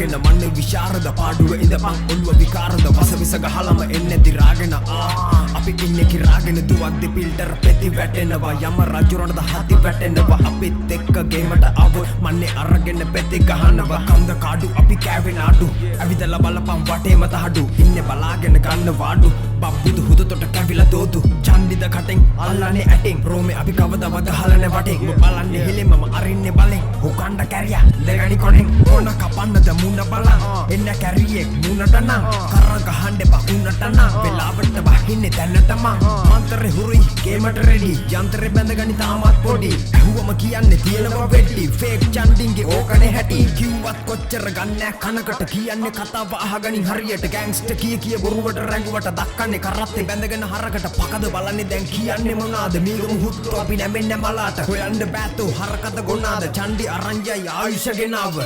දාගෙන මන්න විශාරද පාඩුව ඉඳපන් ඔළුව විකාරද වසවිස ගහලම එන්නේ දිරාගෙන අපි ඉන්නේ කිරාගෙන දුවද්දි පිල්ටර් පෙති වැටෙනවා යම රජුරණද හති වැටෙනවා අපිත් එක්ක ගේමට ආව මන්නේ අරගෙන පෙති ගහනවා කන්ද කාඩු අපි කෑවෙන අඩු ඇවිදලා බලපන් වටේ මත හඩු ඉන්නේ බලාගෙන ගන්න වාඩු බබ්බුදු හුදතොට කැවිලා දෝදු චන්දිද කටෙන් අල්ලන්නේ ඇටින් රෝමේ අපි කවදාවත් ගහලනේ වටෙන් බලන්නේ හෙලෙමම අරින්නේ බලෙන් හුකණ්ඩ කැරියා දෙගනි කොණෙන් ඕන කපන්නද මුණ බලන් එන්න කැරියෙක් මුණට නම් කරන් ගහන්න බකුණට නම් වෙලාවට වහින්නේ දැනටම මන්තරේ හුරුයි ගේමට රෙඩි යන්ත්‍රේ බැඳගනි තාමත් පොඩි ඇහුවම කියන්නේ තියෙනවා වෙඩි ෆේක් චන්ඩින්ගේ ඕකනේ හැටි කිව්වත් කොච්චර ගන්නෑ කනකට කියන්නේ කතාව අහගනින් හරියට ගෑන්ග්ස්ටර් කිය බොරුවට රැඟුවට දක්කන්නේ කරත්තේ බැඳගෙන හරකට පකද බලන්නේ දැන් කියන්නේ මොනවාද මීගමු හුත්තු අපි නැමෙන්නේ මලාට හොයන්න බෑතෝ හරකද ගොනාද චන්ඩි අරංජයි ආයුෂ ගෙනාව